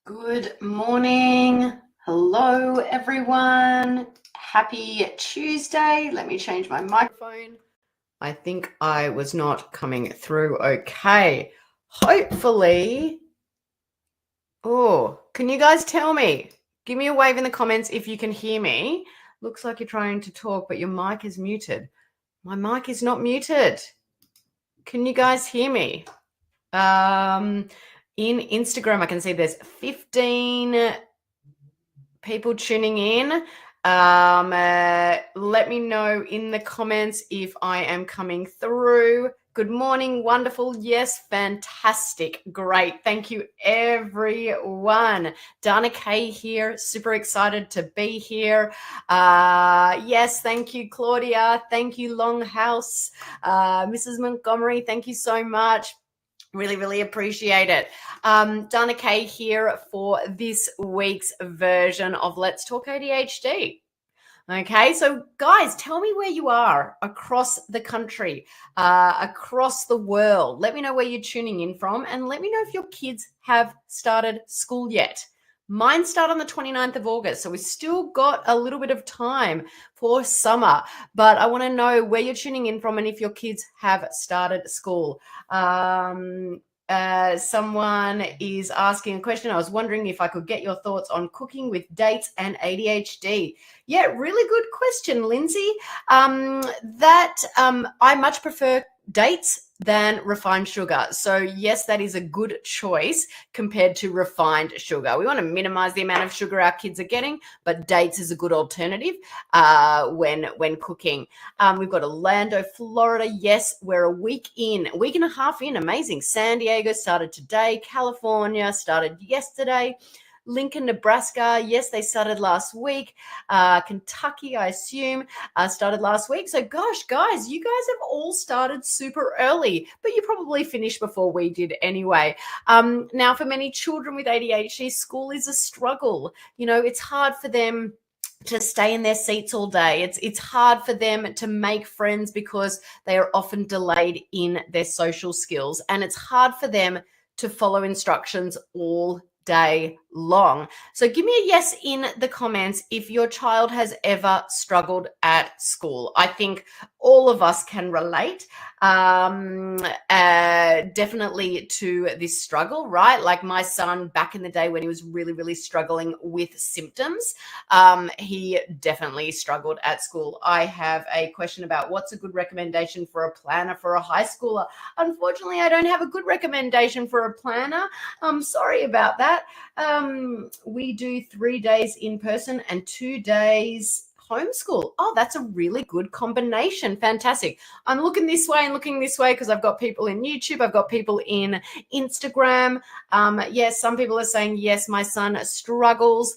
Good morning. Hello, everyone. Happy Tuesday. Let me change my microphone. I think I was not coming through okay. Hopefully. Oh, can you guys tell me? Give me a wave in the comments if you can hear me. Looks like you're trying to talk, but your mic is muted. My mic is not muted. Can you guys hear me? In Instagram, I can see there's 15 people tuning in. Let me know in the comments if I am coming through. Good morning, wonderful. Yes, fantastic. Great. Thank you, everyone. Dana Kay here. Super excited to be here. Yes, thank you, Claudia. Thank you, Longhouse. Mrs. Montgomery, thank you so much. Really appreciate it. Dana Kay here for this week's version of Let's Talk ADHD. Okay, so guys, tell me where you are across the country, across the world. Let me know where you're tuning in from, and let me know if your kids have started school yet. Mine start on the 29th of August, so we've still got a little bit of time for summer, but I want to know where you're tuning in from and if your kids have started school. Someone is asking a question. I was wondering if I could get your thoughts on cooking with dates and ADHD. Yeah, really good question, Lindsay. I much prefer dates than refined sugar. So yes, that is a good choice compared to refined sugar. We want to minimize the amount of sugar our kids are getting, but dates is a good alternative when cooking. We've got Orlando, Florida. Yes, we're a week and a half in. Amazing. San Diego started today. California started yesterday. Lincoln, Nebraska, yes, they started last week. Kentucky, I assume, started last week. So gosh, guys, you guys have all started super early, but you probably finished before we did anyway. Now, for many children with ADHD, school is a struggle. You know, it's hard for them to stay in their seats all day. It's hard for them to make friends because they are often delayed in their social skills, and it's hard for them to follow instructions all day long. So give me a yes in the comments if your child has ever struggled at school. I think all of us can relate definitely to this struggle, right? Like my son back in the day when he was really struggling with symptoms, he definitely struggled at school. I have a question about what's a good recommendation for a planner for a high schooler. Unfortunately, I don't have a good recommendation for a planner. I'm sorry about that. We do 3 days in person and 2 days homeschool. Oh, that's a really good combination. Fantastic. I'm looking this way and looking this way because I've got people in YouTube. I've got people in Instagram. Yes, some people are saying, yes, my son struggles.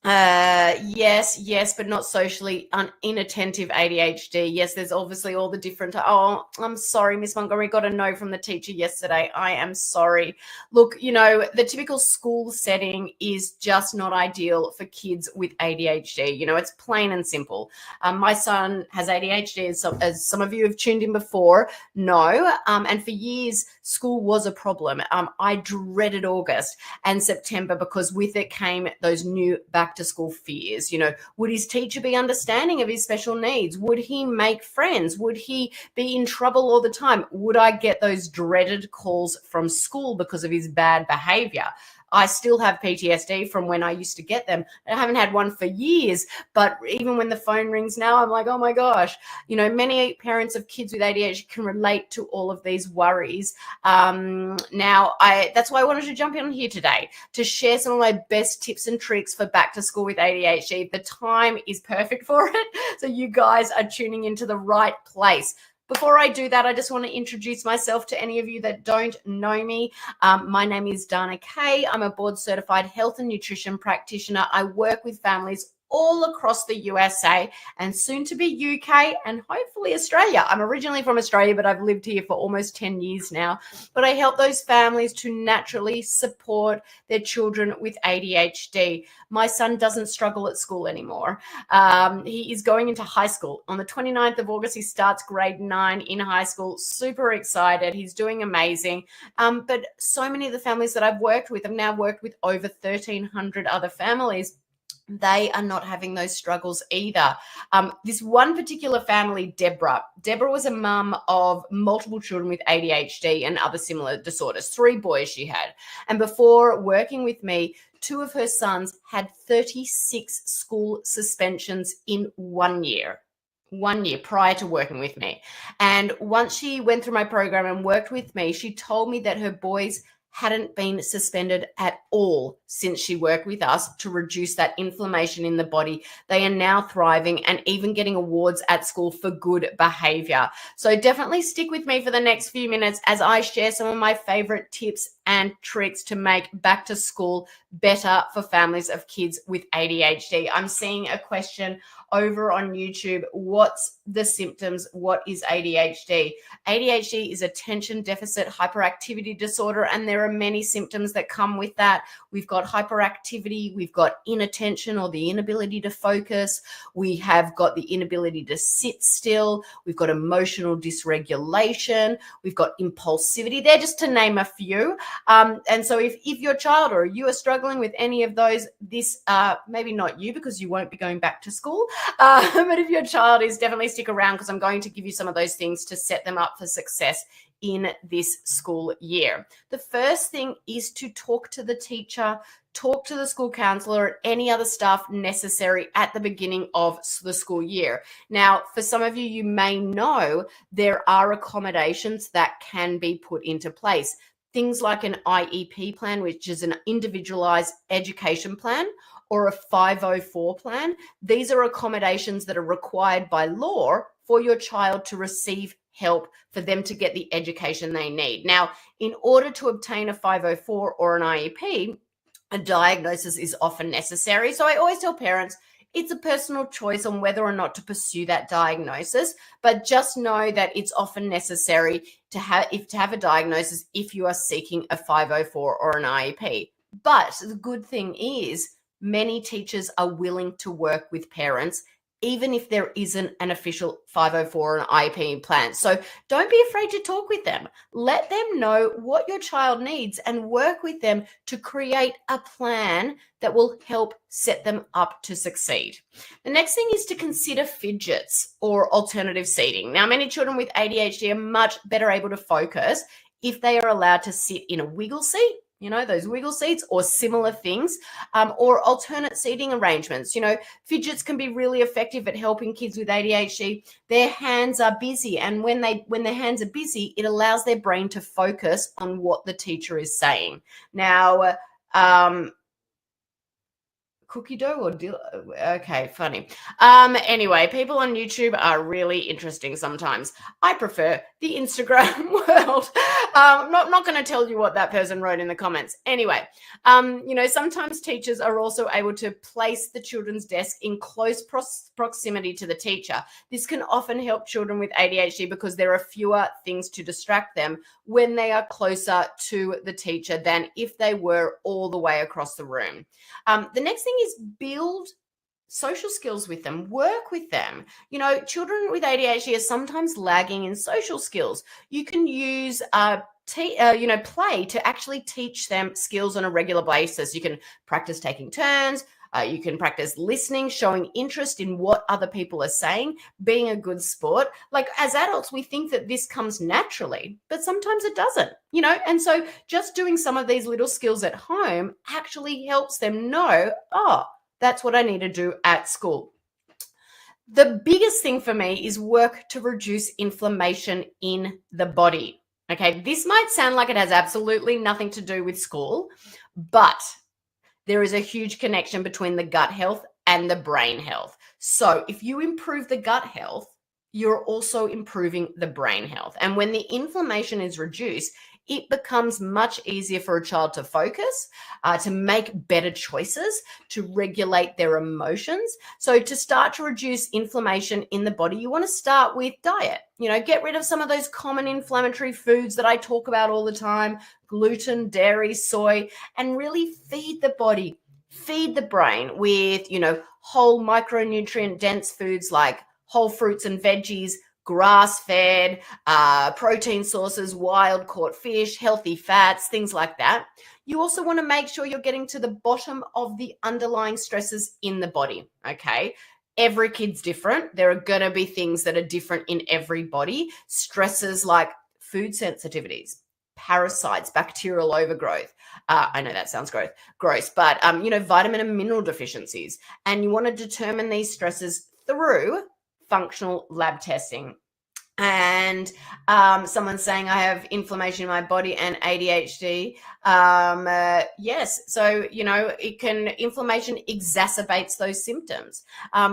Yes, but not socially inattentive ADHD. Yes, there's obviously all the different. Oh, I'm sorry, Miss Montgomery, got a no from the teacher yesterday. I am sorry. Look, you know, the typical school setting is just not ideal for kids with ADHD. You know, it's plain and simple. My son has ADHD, as some of you have tuned in before know, and for years, school was a problem. I dreaded August and September because with it came those new back to school fears. You know, would his teacher be understanding of his special needs? Would he make friends? Would he be in trouble all the time? Would I get those dreaded calls from school because of his bad behavior? I still have PTSD from when I used to get them. I haven't had one for years, but even when the phone rings now, I'm like, oh my gosh. You know, many parents of kids with ADHD can relate to all of these worries. That's why I wanted to jump in here today to share some of my best tips and tricks for back to school with ADHD. The time is perfect for it. So you guys are tuning into the right place. Before I do that, I just want to introduce myself to any of you that don't know me. My name is Dana Kay. I'm a board certified health and nutrition practitioner. I work with families all across the USA and soon to be UK and hopefully Australia. I'm originally from Australia, but I've lived here for almost 10 years now. But I help those families to naturally support their children with ADHD. My son doesn't struggle at school anymore. He is going into high school. On the 29th of August, he starts grade 9 in high school. Super excited. He's doing amazing. But so many of the families that I've worked with, I've now worked with over 1,300 other families. They are not having those struggles either. This one particular family, Deborah was a mum of multiple children with ADHD and other similar disorders, 3 boys she had. And before working with me, 2 of her sons had 36 school suspensions in 1 year. 1 year prior to working with me. And once she went through my program and worked with me, she told me that her boys hadn't been suspended at all since she worked with us to reduce that inflammation in the body. They are now thriving and even getting awards at school for good behavior. So definitely stick with me for the next few minutes as I share some of my favorite tips and tricks to make back to school better for families of kids with ADHD. I'm seeing a question over on YouTube. What's the symptoms? What is ADHD? ADHD is attention deficit hyperactivity disorder, and there are many symptoms that come with that. We've got hyperactivity, we've got inattention or the inability to focus, we have got the inability to sit still, we've got emotional dysregulation, we've got impulsivity. They're just to name a few. And so if your child or you are struggling with any of those, this maybe not you because you won't be going back to school, but if your child is, definitely stick around because I'm going to give you some of those things to set them up for success in this school year. The first thing is to talk to the teacher, talk to the school counselor, or any other staff necessary at the beginning of the school year. Now, for some of you, you may know there are accommodations that can be put into place. Things like an IEP plan, which is an individualized education plan, or a 504 plan. These are accommodations that are required by law for your child to receive help for them to get the education they need. Now, in order to obtain a 504 or an IEP, a diagnosis is often necessary. So I always tell parents, it's a personal choice on whether or not to pursue that diagnosis, but just know that it's often necessary to have a diagnosis if you are seeking a 504 or an IEP. But the good thing is many teachers are willing to work with parents even if there isn't an official 504 or an IEP plan. So don't be afraid to talk with them. Let them know what your child needs and work with them to create a plan that will help set them up to succeed. The next thing is to consider fidgets or alternative seating. Now, many children with ADHD are much better able to focus if they are allowed to sit in a wiggle seat, you know, those wiggle seats or similar things, or alternate seating arrangements. You know, fidgets can be really effective at helping kids with ADHD. Their hands are busy, and when their hands are busy, it allows their brain to focus on what the teacher is saying. Now, cookie dough or deal? Okay, funny. Anyway, people on YouTube are really interesting sometimes. I prefer the Instagram world. Not going to tell you what that person wrote in the comments. Anyway, you know, sometimes teachers are also able to place the children's desk in close proximity to the teacher. This can often help children with ADHD because there are fewer things to distract them when they are closer to the teacher than if they were all the way across the room. The next thing is build social skills with them, work with them. You know, children with ADHD are sometimes lagging in social skills. You can use play to actually teach them skills on a regular basis. You can practice taking turns. You can practice listening, showing interest in what other people are saying, being a good sport. Like as adults, we think that this comes naturally, but sometimes it doesn't, you know? And so just doing some of these little skills at home actually helps them know, oh, that's what I need to do at school. The biggest thing for me is work to reduce inflammation in the body. Okay, this might sound like it has absolutely nothing to do with school, but there is a huge connection between the gut health and the brain health. So if you improve the gut health, you're also improving the brain health. And when the inflammation is reduced, it becomes much easier for a child to focus, to make better choices, to regulate their emotions. So to start to reduce inflammation in the body, you want to start with diet. Get rid of some of those common inflammatory foods that I talk about all the time, gluten, dairy, soy, and really feed the body, feed the brain with, whole micronutrient dense foods like whole fruits and veggies, grass-fed, protein sources, wild caught fish, healthy fats, things like that. You also want to make sure you're getting to the bottom of the underlying stresses in the body, okay? Every kid's different. There are going to be things that are different in every body. Stresses like food sensitivities, parasites, bacterial overgrowth. I know that sounds gross, but vitamin and mineral deficiencies. And you want to determine these stresses through functional lab testing. And someone's saying I have inflammation in my body and ADHD. Yes, so inflammation exacerbates those symptoms.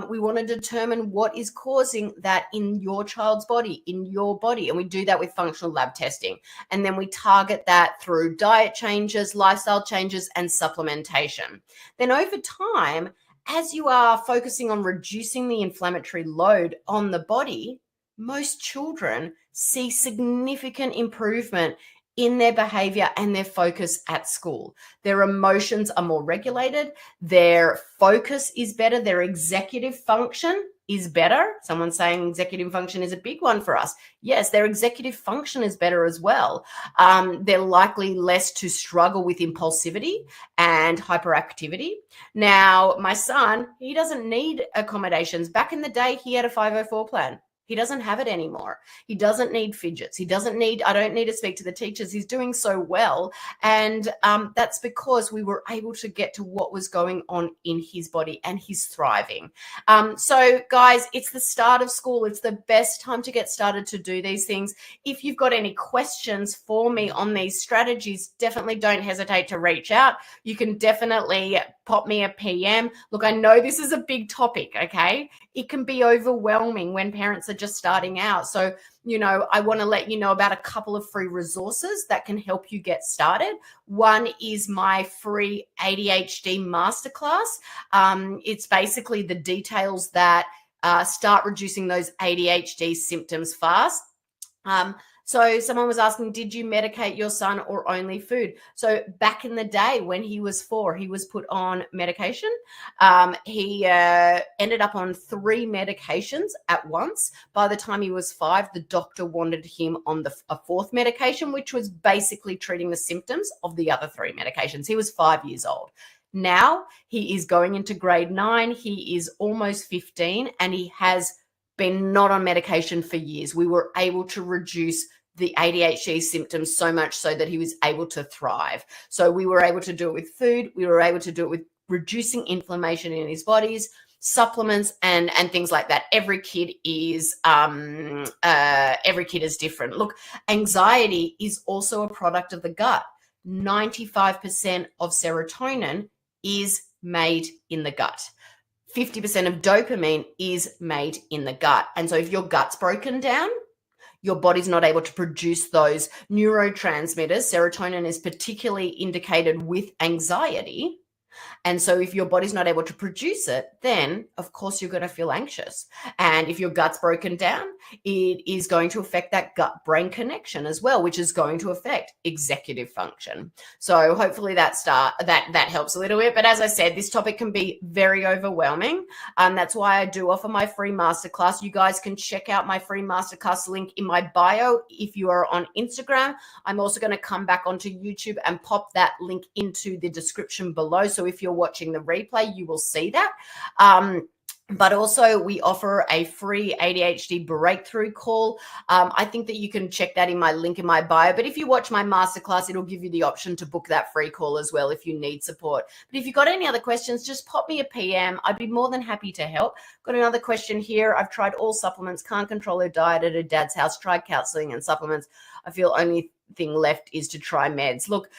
We want to determine what is causing that in your child's body, and we do that with functional lab testing. And then we target that through diet changes, lifestyle changes, and supplementation. Then over time, as you are focusing on reducing the inflammatory load on the body, most children see significant improvement in their behavior and their focus at school. Their emotions are more regulated, their focus is better, their executive function is better. Someone's saying executive function is a big one for us. Yes, their executive function is better as well. They're likely less to struggle with impulsivity and hyperactivity. Now, my son, he doesn't need accommodations. Back in the day, he had a 504 plan. He doesn't have it anymore. He doesn't need fidgets. I don't need to speak to the teachers. He's doing so well. And that's because we were able to get to what was going on in his body, and he's thriving. So guys, it's the start of school. It's the best time to get started to do these things. If you've got any questions for me on these strategies, definitely don't hesitate to reach out. You can definitely pop me a PM. Look, I know this is a big topic, okay? It can be overwhelming when parents are just starting out. So, I want to let you know about a couple of free resources that can help you get started. One is my free ADHD masterclass. It's basically the details that start reducing those ADHD symptoms fast. So someone was asking, did you medicate your son or only food? So back in the day when he was 4, he was put on medication. He ended up on 3 medications at once. By the time he was 5, the doctor wanted him on a 4th medication, which was basically treating the symptoms of the other 3 medications. He was 5 years old. Now he is going into grade 9. He is almost 15, and he has been not on medication for years. We were able to reduce the ADHD symptoms so much so that he was able to thrive. So we were able to do it with food. We were able to do it with reducing inflammation in his bodies, supplements, and things like that. Every kid is different. Look, anxiety is also a product of the gut. 95% of serotonin is made in the gut. 50% of dopamine is made in the gut. And so if your gut's broken down, your body's not able to produce those neurotransmitters. Serotonin is particularly indicated with anxiety. And so if your body's not able to produce it, then of course you're going to feel anxious. And if your gut's broken down, it is going to affect that gut-brain connection as well, which is going to affect executive function. So hopefully that helps a little bit. But as I said, this topic can be very overwhelming. That's why I do offer my free masterclass. You guys can check out my free masterclass link in my bio if you are on Instagram. I'm also going to come back onto YouTube and pop that link into the description below. So if you're watching the replay, you will see that. But also we offer a free ADHD breakthrough call. I think that you can check that in my link in my bio. But if you watch my masterclass, it'll give you the option to book that free call as well if you need support. But if you've got any other questions, just pop me a PM. I'd be more than happy to help. Got another question here. I've tried all supplements, can't control her diet at her dad's house, tried counseling and supplements. I feel only thing left is to try meds. Look,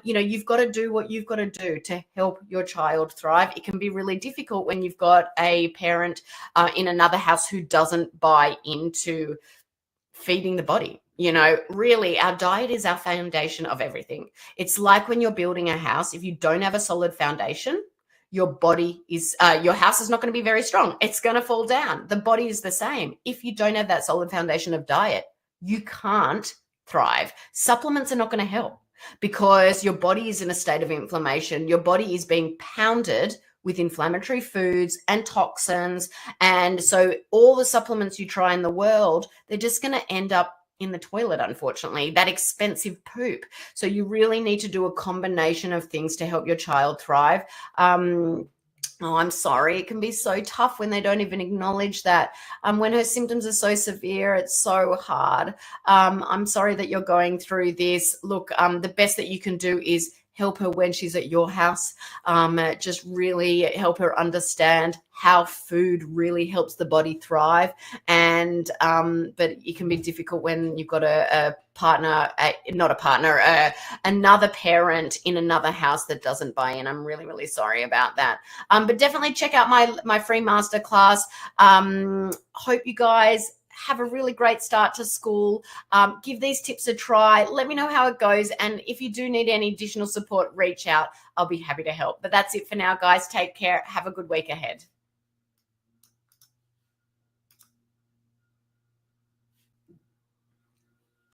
you've got to do what you've got to do to help your child thrive. It can be really difficult when you've got a parent in another house who doesn't buy into feeding the body. Really, our diet is our foundation of everything. It's like when you're building a house, if you don't have a solid foundation, your house is not going to be very strong. It's going to fall down. The body is the same. If you don't have that solid foundation of diet, you can't thrive. Supplements are not going to help because your body is in a state of inflammation. Your body is being pounded with inflammatory foods and toxins. And so all the supplements you try in the world, they're just going to end up in the toilet, unfortunately, that expensive poop. So you really need to do a combination of things to help your child thrive. Oh, I'm sorry. It can be so tough when they don't even acknowledge that. When her symptoms are so severe, it's so hard. I'm sorry that you're going through this. Look, the best that you can do is help her when she's at your house. Just really help her understand how food really helps the body thrive. And but it can be difficult when you've got a partner, not a partner, another parent in another house that doesn't buy in. I'm really, really sorry about that. But definitely check out my free masterclass. Hope you guys have a really great start to school. Give these tips a try. Let me know how it goes. And if you do need any additional support, reach out. I'll be happy to help. But that's it for now, guys. Take care. Have a good week ahead.